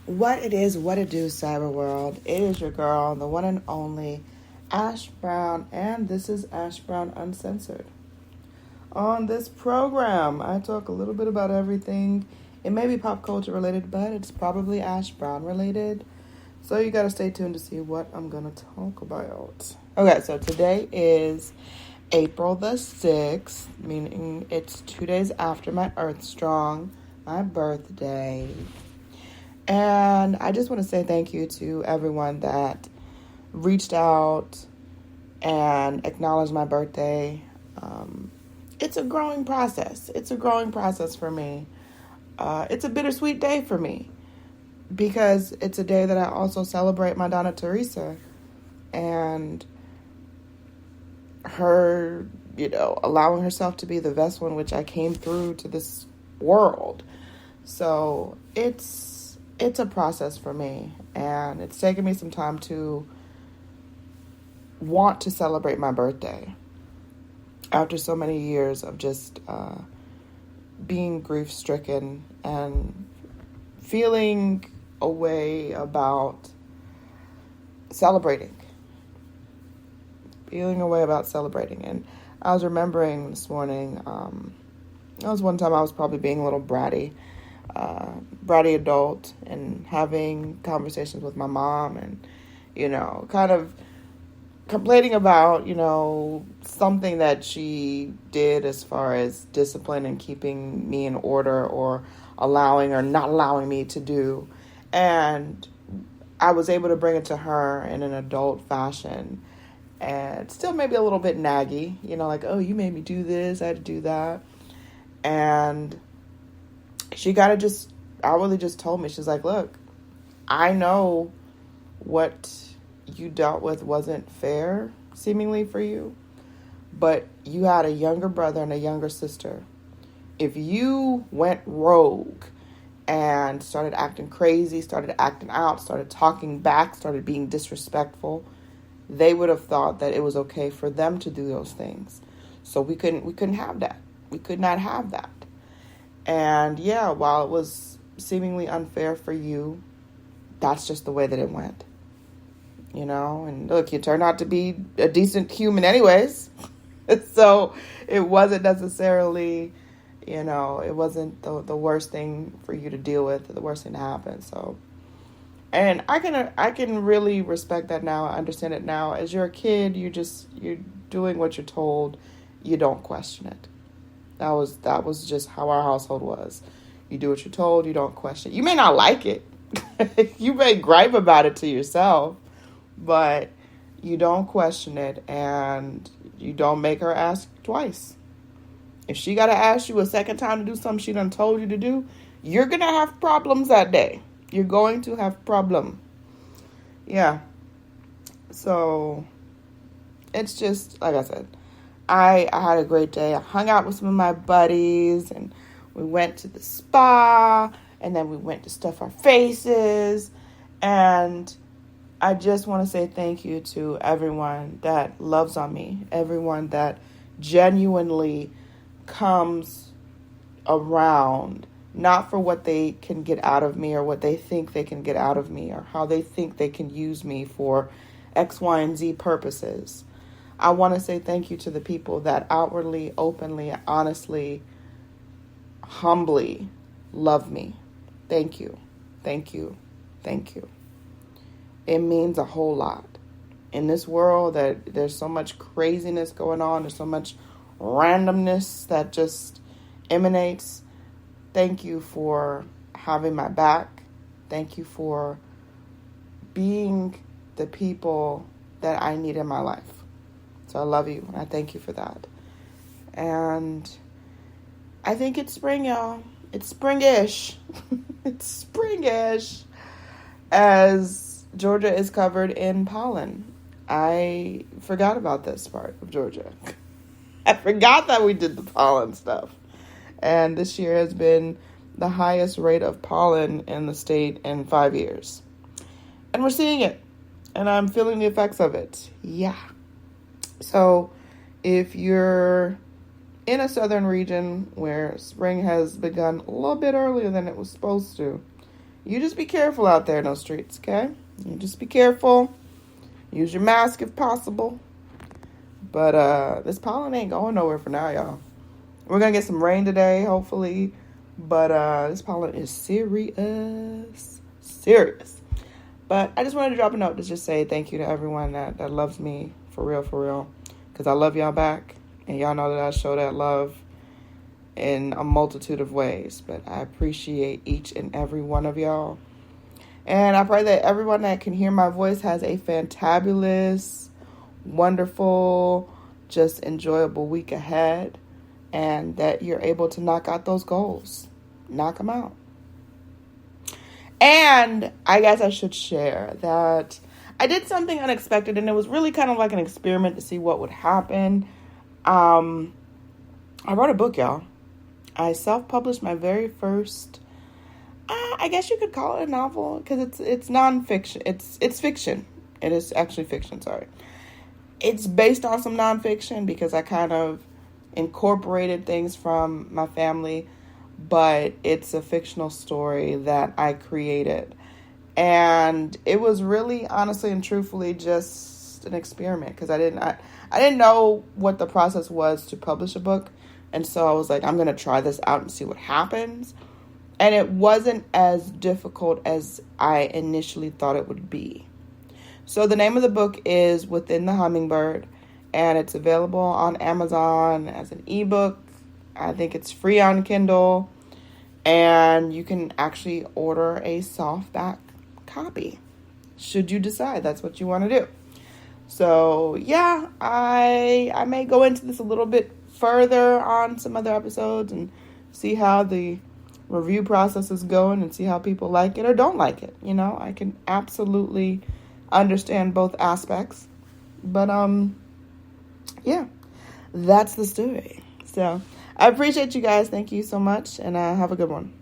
What it is, what it do, cyber world. It is your girl, the one and only Ash Brown, and this is Ash Brown Uncensored. On this program, I talk a little bit about everything. It may be pop culture related, but it's probably Ash Brown related. So you gotta stay tuned to see what I'm gonna talk about. Okay, so today is April the 6th, meaning it's 2 days after my Earth Strong, my birthday. And I just want to say thank you to everyone that reached out and acknowledged my birthday. It's a growing process. It's a growing process for me. It's a bittersweet day for me because it's a day that I also celebrate my Donna Teresa and her, allowing herself to be the vessel in which I came through to this world. So it's a process for me, and it's taken me some time to want to celebrate my birthday after so many years of just being grief-stricken and feeling a way about celebrating. And I was remembering this morning, that was one time I was probably being a little bratty adult and having conversations with my mom and, kind of complaining about, something that she did as far as discipline and keeping me in order or allowing or not allowing me to do. And I was able to bring it to her in an adult fashion and still maybe a little bit naggy, like, oh, you made me do this, I had to do that. And she outwardly just told me, she's like, look, I know what you dealt with wasn't fair, seemingly, for you, but you had a younger brother and a younger sister. If you went rogue and started acting crazy, started acting out, started talking back, started being disrespectful, they would have thought that it was okay for them to do those things. So we couldn't have that. We could not have that. And yeah, while it was seemingly unfair for you, that's just the way that it went. And look, you turned out to be a decent human anyways. So it wasn't necessarily, it wasn't the worst thing for you to deal with, the worst thing to happen. So, and I can really respect that now. I understand it now. As you're a kid, you're doing what you're told. You don't question it. That was just how our household was. You do what you're told. You don't question it. You may not like it. You may gripe about it to yourself, but you don't question it, and you don't make her ask twice. If she got to ask you a second time to do something she done told you to do, you're going to have problems that day. You're going to have problem. Yeah. So it's just, like I said, I had a great day. I hung out with some of my buddies, and we went to the spa, and then we went to stuff our faces. And I just want to say thank you to everyone that loves on me, everyone that genuinely comes around, not for what they can get out of me or what they think they can get out of me or how they think they can use me for X, Y, and Z purposes. I want to say thank you to the people that outwardly, openly, honestly, humbly love me. Thank you. Thank you. Thank you. It means a whole lot. In this world that there's so much craziness going on, there's so much randomness that just emanates. Thank you for having my back. Thank you for being the people that I need in my life. So I love you, and I thank you for that. And I think it's spring, y'all. It's springish. It's springish. As Georgia is covered in pollen. I forgot about this part of Georgia. I forgot that we did the pollen stuff. And this year has been the highest rate of pollen in the state in 5 years. And we're seeing it. And I'm feeling the effects of it. Yeah. So if you're in a southern region where spring has begun a little bit earlier than it was supposed to, you just be careful out there in those streets, okay? You just be careful. Use your mask if possible. But this pollen ain't going nowhere for now, y'all. We're going to get some rain today, hopefully. But this pollen is serious. Serious. But I just wanted to drop a note to just say thank you to everyone that loves me. For real. Because I love y'all back. And y'all know that I show that love in a multitude of ways. But I appreciate each and every one of y'all. And I pray that everyone that can hear my voice has a fantabulous, wonderful, just enjoyable week ahead. And that you're able to knock out those goals. Knock them out. And I guess I should share that I did something unexpected. And it was really kind of like an experiment to see what would happen. I wrote a book, y'all. I self-published my very first, I guess you could call it a novel. Because it's nonfiction. It's fiction. It is actually fiction, sorry. It's based on some nonfiction because I kind of incorporated things from my family, but it's a fictional story that I created. And it was really, honestly and truthfully, just an experiment because I didn't know what the process was to publish a book. And so I was like, I'm going to try this out and see what happens. And it wasn't as difficult as I initially thought it would be. So the name of the book is Within the Hummingbird. And it's available on Amazon as an ebook. I think it's free on Kindle. And you can actually order a softback copy, should you decide that's what you want to do. So, yeah, I may go into this a little bit further on some other episodes and see how the review process is going and see how people like it or don't like it. You know, I can absolutely understand both aspects. But, yeah, that's the story. So I appreciate you guys. Thank you so much. And have a good one.